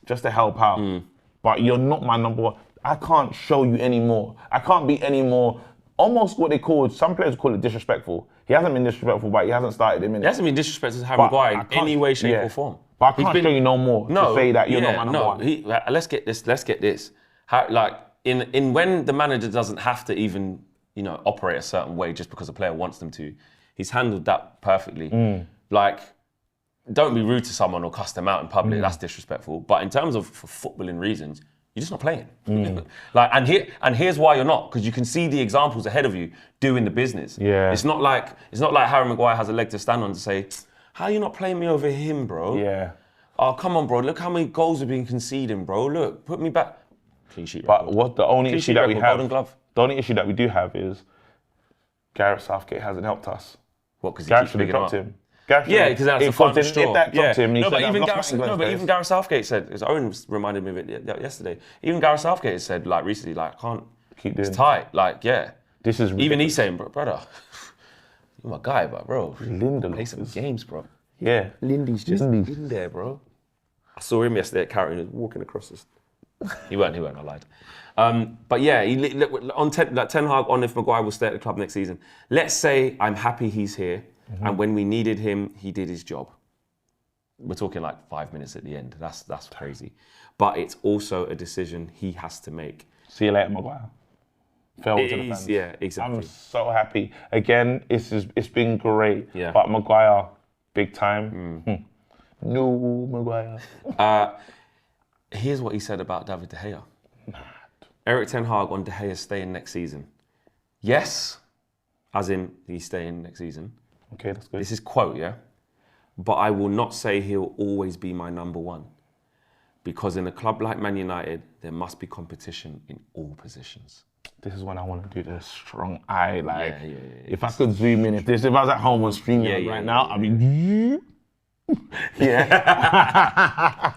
Speaker 2: just to help out. But you're not my number one. I can't show you anymore. I can't be any more, almost what they call, some players call it disrespectful. He hasn't been disrespectful, but he hasn't started him in it.
Speaker 1: He hasn't been disrespectful to Harry Maguire in any way, shape or form.
Speaker 2: But I can't show you no more to say that you're not my number one.
Speaker 1: Let's get this. How, like, in when the manager doesn't have to even, operate a certain way just because a player wants them to, he's handled that perfectly. Like, don't be rude to someone or cuss them out in public. That's disrespectful. But in terms of for footballing reasons, you're just not playing. And here's why you're not, because you can see the examples ahead of you doing the business.
Speaker 2: Yeah.
Speaker 1: It's not like Harry Maguire has a leg to stand on to say, how are you not playing me over him, bro?
Speaker 2: Yeah.
Speaker 1: Oh, come on, bro. Look how many goals we've been conceding, bro. Look, put me back. Clean sheet
Speaker 2: But
Speaker 1: record.
Speaker 2: the only
Speaker 1: Clean
Speaker 2: issue
Speaker 1: sheet
Speaker 2: that we
Speaker 1: record,
Speaker 2: have,
Speaker 1: Golden Glove.
Speaker 2: the only issue that we do have is Gareth Southgate hasn't helped us.
Speaker 1: What, because he
Speaker 2: Gareth
Speaker 1: keeps
Speaker 2: should have
Speaker 1: picking
Speaker 2: dropped
Speaker 1: up?
Speaker 2: him.
Speaker 1: Yeah, because that's the final straw.
Speaker 2: If that dropped him, he said,
Speaker 1: even Gareth Southgate said, because Owen reminded me of it yesterday, even Gareth Southgate said, like, recently, like, I can't,
Speaker 2: keep doing
Speaker 1: it's tight. Like, yeah.
Speaker 2: This is
Speaker 1: even he's saying, brother, you're my guy, but bro,
Speaker 2: Lindelof
Speaker 1: play some games, bro.
Speaker 2: Yeah.
Speaker 1: Lindy's just in there, bro. I saw him yesterday at Carrington, he was walking across this. He weren't, I lied. But yeah, Ten Hag on if Maguire will stay at the club next season. Let's say I'm happy he's here, and when we needed him, he did his job. We're talking like 5 minutes at the end. That's crazy. But it's also a decision he has to make.
Speaker 2: See you later, Maguire. Farewell to the fans.
Speaker 1: Yeah, exactly.
Speaker 2: I'm so happy. Again, it's been great.
Speaker 1: Yeah.
Speaker 2: But Maguire, big time. No, Maguire.
Speaker 1: Here's what he said about David De Gea. Eric Ten Hag on De Gea staying next season. Yes, as in he's staying next season.
Speaker 2: Okay, that's good.
Speaker 1: This is quote, yeah? But I will not say he'll always be my number one. Because in a club like Man United, there must be competition in all positions.
Speaker 2: This is when I want to do the strong eye. Like,
Speaker 1: Yeah.
Speaker 2: if I could zoom in, if I was at home and streaming right now, I'd be... Yeah.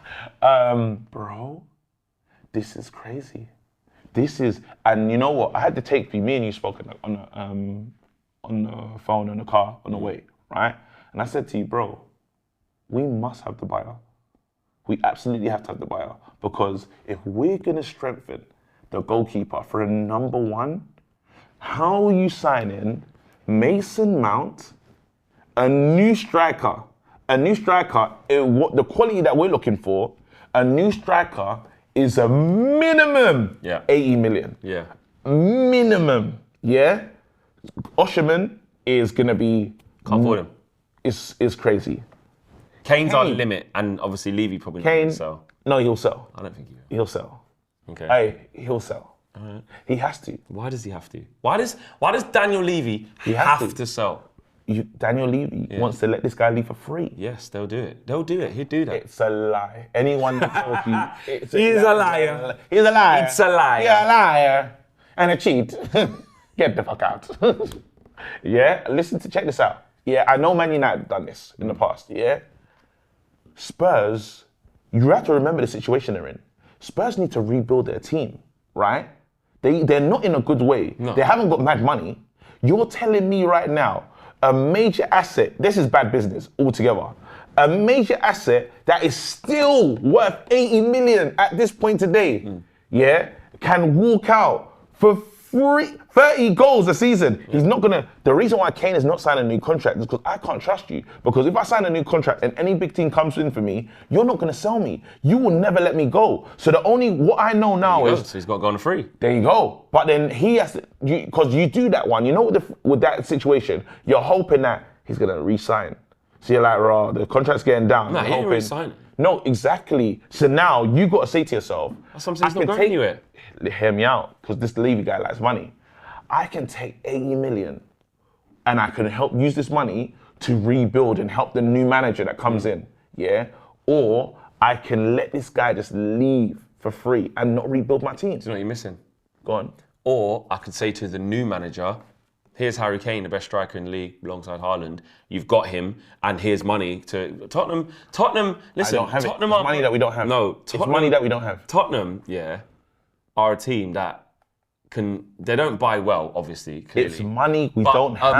Speaker 2: Bro, this is crazy. And you know what? I had to take me and you spoke on the phone in the car on the way, right? And I said to you, bro, we must have the buyer. We absolutely have to have the buyer, because if we're gonna strengthen the goalkeeper for a number one, how are you signing Mason Mount, a new striker? The quality that we're looking for, a new striker is a minimum 80 million.
Speaker 1: Yeah.
Speaker 2: Minimum, yeah? Osherman is going to be...
Speaker 1: Can't afford him.
Speaker 2: Is crazy.
Speaker 1: Kane's our limit, and obviously Levy probably not going to sell.
Speaker 2: No, he'll sell.
Speaker 1: I don't think he will.
Speaker 2: He'll sell.
Speaker 1: Okay.
Speaker 2: Hey, he'll sell.
Speaker 1: Right.
Speaker 2: He has to.
Speaker 1: Why does he have to? Why does Daniel Levy have to sell?
Speaker 2: Daniel Levy wants to let this guy leave for free.
Speaker 1: Yes, they'll do it. He'll do that.
Speaker 2: It's a lie. Anyone that tells you...
Speaker 1: He's a liar.
Speaker 2: He's a liar.
Speaker 1: It's a liar.
Speaker 2: You're a liar. And a cheat. Get the fuck out. Yeah? Check this out. Yeah, I know Man United done this in the past, yeah? Spurs, you have to remember the situation they're in. Spurs need to rebuild their team, right? They're not in a good way.
Speaker 1: No.
Speaker 2: They haven't got mad money. You're telling me right now, a major asset. This is bad business altogether. A major asset that is still worth 80 million at this point today, yeah, can walk out for 30 goals a season. He's not gonna. The reason why Kane is not signing a new contract is because I can't trust you. Because if I sign a new contract and any big team comes in for me, you're not gonna sell me. You will never let me go. So what I know now is,
Speaker 1: so he's got to go on free.
Speaker 2: there you go. But then he has to, because you do that one. You know, with that situation, you're hoping that he's gonna re-sign. So you're like, raw, the contract's getting down.
Speaker 1: No, he didn't re-sign.
Speaker 2: No, exactly. So now you got to say to yourself,
Speaker 1: That's what I'm saying, he's not going anywhere.
Speaker 2: Hear me out, because this Levy guy likes money. I can take 80 million and I can help use this money to rebuild and help the new manager that comes in, yeah? Or I can let this guy just leave for free and not rebuild my team.
Speaker 1: Do you know what you're missing?
Speaker 2: Go on.
Speaker 1: Or I could say to the new manager, here's Harry Kane, the best striker in the league alongside Haaland. You've got him, and here's money to Tottenham. Listen,
Speaker 2: I don't have
Speaker 1: Tottenham
Speaker 2: it. It's money that we don't have.
Speaker 1: No,
Speaker 2: it's money that we don't have.
Speaker 1: Tottenham, are a team that they don't buy well, obviously, clearly.
Speaker 2: It's money we don't have.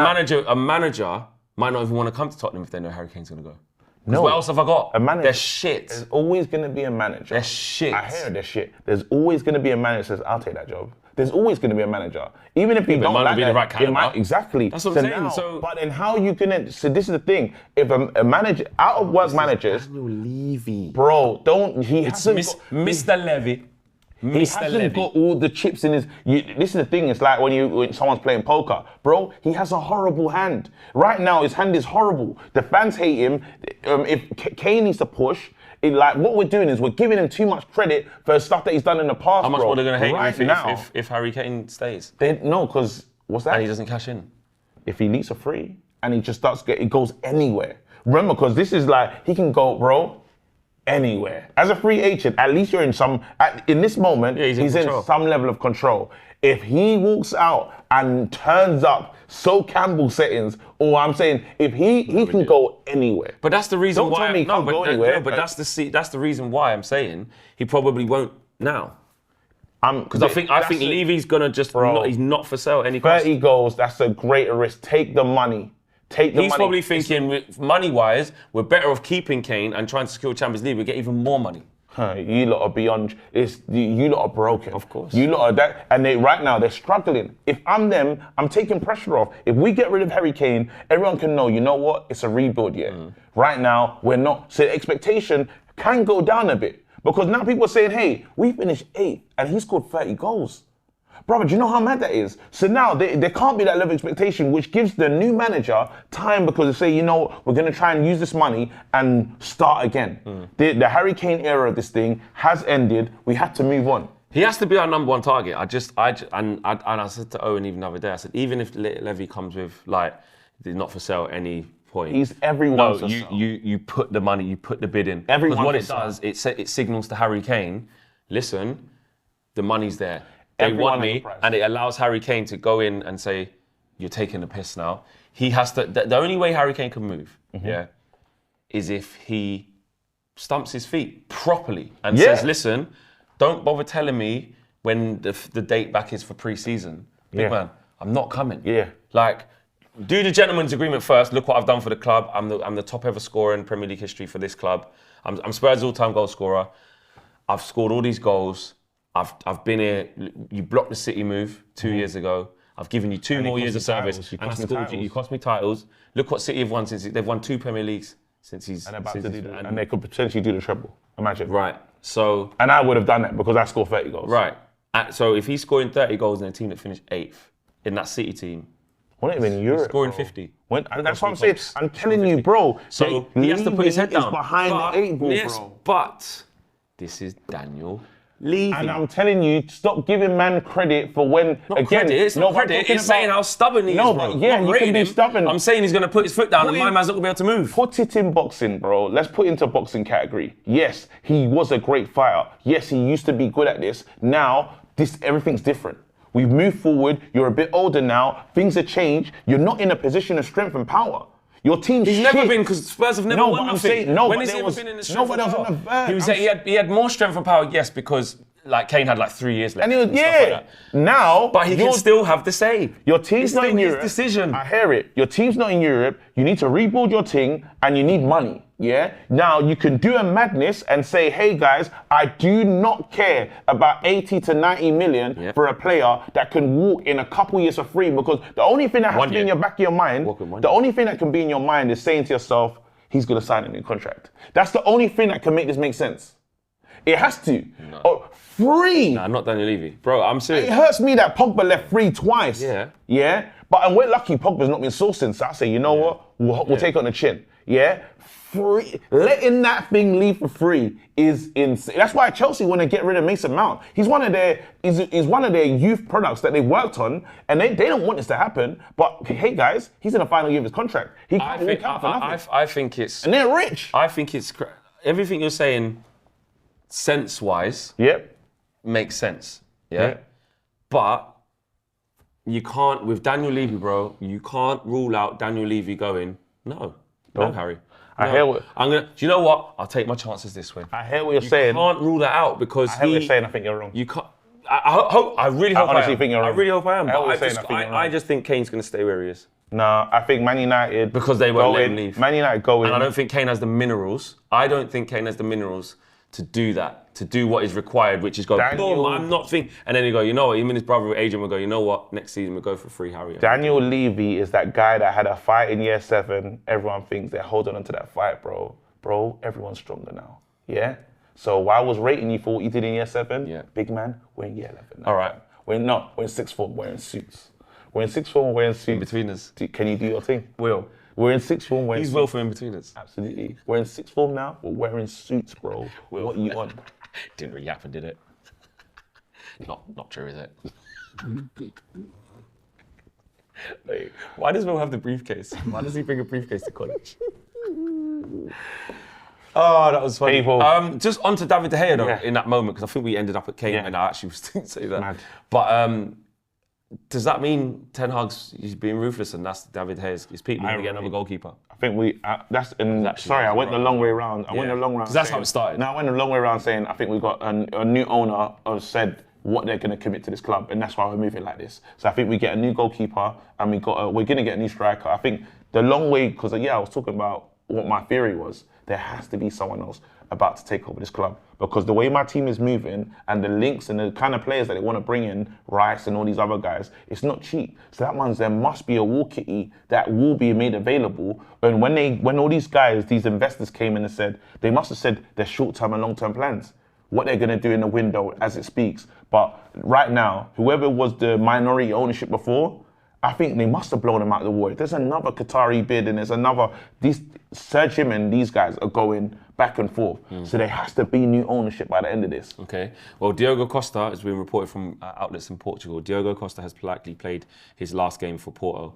Speaker 1: A manager might not even want to come to Tottenham if they know Harry Kane's going to go.
Speaker 2: No.
Speaker 1: What else have I got?
Speaker 2: A manager.
Speaker 1: They're shit.
Speaker 2: There's always going to be a manager.
Speaker 1: They're shit.
Speaker 2: I hear they're shit. There's always going to be a manager that says, I'll take that job. There's always going to be a manager. Even if you don't
Speaker 1: might not
Speaker 2: like
Speaker 1: be
Speaker 2: that,
Speaker 1: the right caliber.
Speaker 2: Exactly.
Speaker 1: That's what I'm saying. So,
Speaker 2: but then how you can... So this is the thing. If a manager, out of work managers...
Speaker 1: Daniel Levy.
Speaker 2: Bro, He hasn't
Speaker 1: Mr. Levy.
Speaker 2: He hasn't got all the chips in his... this is the thing. It's like when someone's playing poker. Bro, he has a horrible hand. Right now, his hand is horrible. The fans hate him. If Kane needs to push... what we're doing is we're giving him too much credit for stuff that he's done in the past.
Speaker 1: How much more are they going to hate him if Harry Kane stays?
Speaker 2: No, because what's that?
Speaker 1: And he doesn't cash in.
Speaker 2: If he leaks a free and he just it goes anywhere. Remember, because this is like, he can go, bro, anywhere. As a free agent, at least you're in in this moment, he's in some level of control. If he walks out and turns up Campbell settings, or I'm saying if he can go anywhere.
Speaker 1: But that's the reason why.
Speaker 2: Don't tell me he can't go anywhere.
Speaker 1: But that's the reason why I'm saying he probably won't now. Because I think Levy's gonna just he's not for sale any cost.
Speaker 2: 30 goals, that's a greater risk. Take the money.
Speaker 1: He's probably thinking, money-wise, we're better off keeping Kane and trying to secure Champions League. We get even more money.
Speaker 2: You lot are beyond. You lot are broken.
Speaker 1: Of course.
Speaker 2: You lot are that, and right now they're struggling. If I'm them, I'm taking pressure off. If we get rid of Harry Kane, everyone can know. You know what? It's a rebuild yet. Right now we're not. So the expectation can go down a bit because now people are saying, "Hey, we finished 8th and he scored 30 goals." Brother, do you know how mad that is? So now there can't be that level of expectation, which gives the new manager time because they say, you know, we're going to try and use this money and start again. The Harry Kane era of this thing has ended. We had to move on.
Speaker 1: He has to be our number one target. I said to Owen even the other day, I said, even if Levy comes with not for sale at any point.
Speaker 2: He's everyone's.
Speaker 1: No, you put the money, you put the bid in.
Speaker 2: Because
Speaker 1: what it does, it signals to Harry Kane, listen, the money's there. They want me, and it allows Harry Kane to go in and say, you're taking the piss now. He has to, the only way Harry Kane can move, is if he stumps his feet properly and says, listen, don't bother telling me when the date back is for pre-season. Big man, I'm not coming.
Speaker 2: Yeah.
Speaker 1: Do the gentleman's agreement first. Look what I've done for the club. I'm the top ever scorer in Premier League history for this club. I'm Spurs' all-time goal scorer. I've scored all these goals. I've been here. You blocked the City move 2 years ago. I've given you 2 more years of service, and I scored you. You cost me titles. Look what City have won since they've won 2 Premier Leagues since he's.
Speaker 2: And about to do that. And they could potentially do the treble. Imagine.
Speaker 1: Right. So.
Speaker 2: And I would have done that because I scored 30 goals.
Speaker 1: Right. So if he's scoring 30 goals in a team that finished 8th in that City team.
Speaker 2: Wasn't even in Europe.
Speaker 1: He's scoring 50.
Speaker 2: And that's what I'm saying. I'm telling you, bro.
Speaker 1: So he has to put his head down.
Speaker 2: Behind the 8 ball, bro.
Speaker 1: But this is Daniel Levy.
Speaker 2: And I'm telling you, stop giving man credit for when
Speaker 1: It's not credit. It's saying how stubborn he is, bro.
Speaker 2: But yeah, you can be stubborn.
Speaker 1: I'm saying he's going to put his foot down and my man's not going to be able to move.
Speaker 2: Put it in boxing, bro. Let's put it into boxing category. Yes, he was a great fighter. Yes, he used to be good at this. Now, everything's different. We've moved forward. You're a bit older now. Things have changed. You're not in a position of strength and power. Your team's
Speaker 1: He's never been, because Spurs have never won nothing.
Speaker 2: When has he ever been in the strength and power?
Speaker 1: He had more strength and power, yes, because like Kane had like 3 years left.
Speaker 2: And he was,
Speaker 1: stuff like
Speaker 2: yeah.
Speaker 1: that.
Speaker 2: Now,
Speaker 1: But he can still have the save.
Speaker 2: your team's
Speaker 1: It's
Speaker 2: not
Speaker 1: still
Speaker 2: in
Speaker 1: his
Speaker 2: Europe.
Speaker 1: decision.
Speaker 2: I hear it. Your team's not in Europe. You need to rebuild your team, and you need money. Yeah. Now you can do a madness and say, "Hey guys, I do not care about 80 to 90 million for a player that can walk in a couple years for free." Because the only thing that has to be in your back of your mind, the only thing that can be in your mind is saying to yourself, "He's gonna sign a new contract." That's the only thing that can make this make sense. It has to.
Speaker 1: No.
Speaker 2: Oh, free.
Speaker 1: Nah, not Daniel Levy. Bro, I'm serious.
Speaker 2: It hurts me that Pogba left free twice.
Speaker 1: Yeah.
Speaker 2: Yeah. But and we're lucky Pogba's not been sourcing. So I say, you know what? We'll take it on the chin. Yeah. Free. Letting that thing leave for free is insane. That's why Chelsea want to get rid of Mason Mount. He's one of their youth products that they worked on, and they don't want this to happen. But hey guys, he's in the final year of his contract. He can't walk out for nothing.
Speaker 1: I think it's.
Speaker 2: And they're rich.
Speaker 1: I think it's everything you're saying, sense-wise, makes sense. Yeah. But you can't with Daniel Levy, bro. You can't rule out Daniel Levy going. No, Harry.
Speaker 2: I hear what
Speaker 1: do you know what? I'll take my chances this way.
Speaker 2: I hear what you're saying.
Speaker 1: You can't rule that out because
Speaker 2: I hear what you're saying. I think you're wrong.
Speaker 1: You can't. I really hope I
Speaker 2: honestly
Speaker 1: am.
Speaker 2: think you're wrong.
Speaker 1: I really hope I am.
Speaker 2: I hear what
Speaker 1: But
Speaker 2: you're saying, I think you're wrong.
Speaker 1: I just think Kane's going to stay where he is.
Speaker 2: Nah, I think Man United
Speaker 1: Because they won't let him leave.
Speaker 2: Man United go in.
Speaker 1: And I don't think Kane has the minerals. I don't think Kane has the minerals to do that, to do what is required, which is go, boom, I'm not thinking. And then you go, you know what, him and his brother Adrian will go, you know what, next season we'll go for free Harry.
Speaker 2: Daniel Levy is that guy that had a fight in year 7. Everyone thinks they're holding on to that fight, bro. Bro, everyone's stronger now. Yeah? So while I was rating you for what you did in year 7, big man, we're in year 11 now.
Speaker 1: All right.
Speaker 2: We're in 6th form, we're in suits. We're in 6th form, we're in suits.
Speaker 1: In between us.
Speaker 2: Can you do your thing?
Speaker 1: Will.
Speaker 2: We're in 6th form, we're in
Speaker 1: He's
Speaker 2: suits.
Speaker 1: Will from in between us.
Speaker 2: Absolutely. We're in 6th form now, we're wearing suits, bro. What are you on?
Speaker 1: Didn't really happen, did it? Not true, is it? Wait, why does Will have the briefcase? Why does he bring a briefcase to college? Oh, that was funny. Just on to David De Gea though, in that moment, because I think we ended up at Kane, and I actually was going to say that. Mad. But does that mean Ten Hag's he's being ruthless, and that's David De Gea's his peak? We're going to get another goalkeeper. I think we. Sorry, I went the long way around. I went the long round. Because that's how it started.
Speaker 2: No, I went the long way around saying I think we got a new owner who said what they're going to commit to this club, and that's why we're moving like this. So I think we get a new goalkeeper, and we're going to get a new striker. I think the long way, because I was talking about what my theory was. There has to be someone else about to take over this club, because the way my team is moving and the links and the kind of players that they want to bring in, Rice and all these other guys, it's not cheap. So that means there must be a war kitty that will be made available. And when all these guys, these investors came in and said, they must have said their short-term and long-term plans, what they're going to do in the window as it speaks. But right now, whoever was the minority ownership before, I think they must have blown them out of the water. There's another Qatari bid, and there's another. Serge Him and these guys are going back and forth. So there has to be new ownership by the end of this.
Speaker 1: Okay. Well, Diogo Costa has been reported from outlets in Portugal. Diogo Costa has likely played his last game for Porto.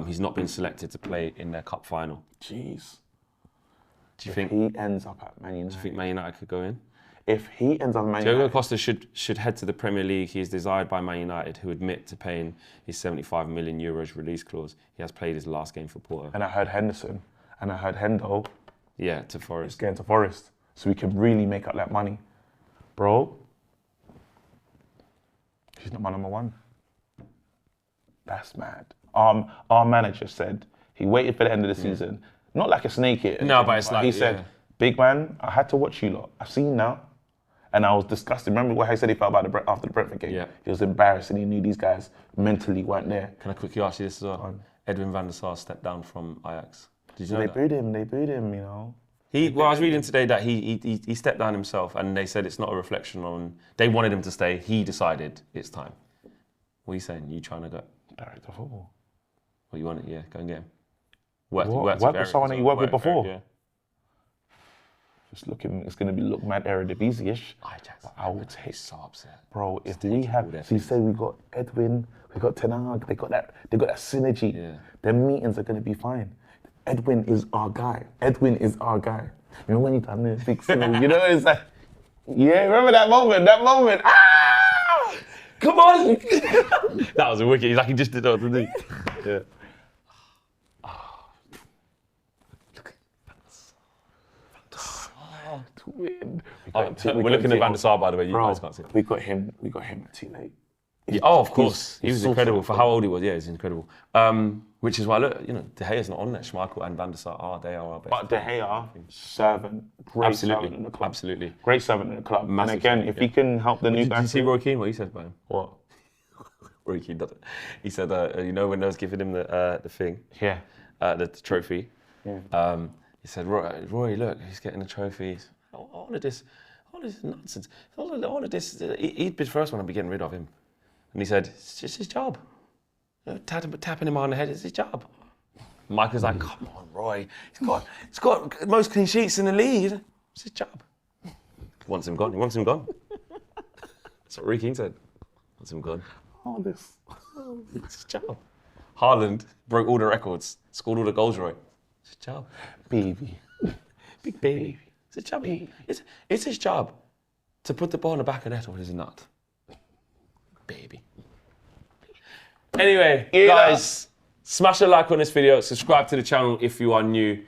Speaker 1: He's not been selected to play in their cup final.
Speaker 2: Jeez.
Speaker 1: Do you think
Speaker 2: he ends up at Man United?
Speaker 1: Do you think Man United could go in?
Speaker 2: If he ends up at Man United,
Speaker 1: Diogo Costa should head to the Premier League. He is desired by Man United, who admit to paying his 75 million euros release clause. He has played his last game for Porto.
Speaker 2: And I heard Henderson, and I heard Hendo.
Speaker 1: Yeah, to Forest.
Speaker 2: It's getting to Forest, so we can really make up that money, bro. He's not my number one. That's mad. Our manager said he waited for the end of the season, not like a snake hit.
Speaker 1: No, but it's like
Speaker 2: he said, "Big man, I had to watch you lot. I've seen now." And I was disgusted. Remember what I said he felt about after the Brentford game? Yeah. He was embarrassed and he knew these guys mentally weren't there.
Speaker 1: Can I quickly ask you this as well? Edwin van der Sar stepped down from Ajax. Did you know
Speaker 2: They
Speaker 1: that?
Speaker 2: booed him, you know.
Speaker 1: I was reading today that he stepped down himself, and they said it's not a reflection on... They wanted him to stay. He decided it's time. What are you saying? You trying to go?
Speaker 2: Director of football.
Speaker 1: What you want it? Yeah, go and get him.
Speaker 2: Work with someone that you worked with before. Yeah. It's going to look mad Eredivisie-ish. I will take.
Speaker 1: So upset,
Speaker 2: bro. If we have, so you say we got Edwin, we got Ten Hag, they got that synergy. Yeah. Their meetings are going to be fine. Edwin is our guy. Remember when you done this big synergy? You know, it's like, yeah. Remember that moment? Ah! Come on!
Speaker 1: That was a wicked. He's like he just did that, didn't he? Yeah. We're looking at Van der Sar, by the way. You guys can't see.
Speaker 2: We got him too late.
Speaker 1: Yeah, of course. He was
Speaker 2: so
Speaker 1: incredible
Speaker 2: sort of
Speaker 1: for how old he was. Yeah, he's incredible. Which is why, look, De Gea's not on there. Schmeichel and Van der Sar they are our best.
Speaker 2: But De Gea, servant, great servant in the club.
Speaker 1: Absolutely.
Speaker 2: Great servant in the club.
Speaker 1: Massive
Speaker 2: and again,
Speaker 1: servant,
Speaker 2: if he can help the new
Speaker 1: Did
Speaker 2: guys.
Speaker 1: you see Roy Keane, what he said about him?
Speaker 2: What?
Speaker 1: Roy Keane does it. He said, when I was giving him the thing,
Speaker 2: Yeah.
Speaker 1: the trophy,
Speaker 2: Yeah.
Speaker 1: he said, Roy, look, he's getting the trophies. All of this nonsense. All of this, he'd be the first one I'd be getting rid of him. And he said, it's just his job. Tapping him on the head, it's his job. Michael's like, come on, Roy. He's got the most clean sheets in the league. It's his job. Wants him gone. He wants him gone. That's what Roy Keane said. Wants him gone.
Speaker 2: Oh, this.
Speaker 1: It's his job. Haaland broke all the records, scored all the goals, Roy. It's his job.
Speaker 2: Baby.
Speaker 1: Big baby. It's his job. It's his job to put the ball in the back of the net, or is it not? Baby. Anyway, guys, smash a like on this video. Subscribe to the channel if you are new.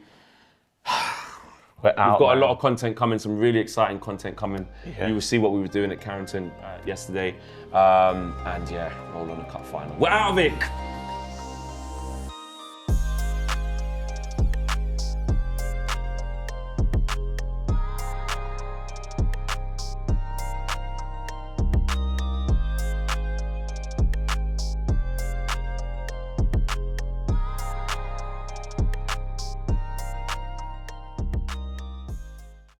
Speaker 1: We've got a lot of content coming, some really exciting content coming. Yeah. You will see what we were doing at Carrington yesterday. And yeah, roll on the cup final. We're out of it.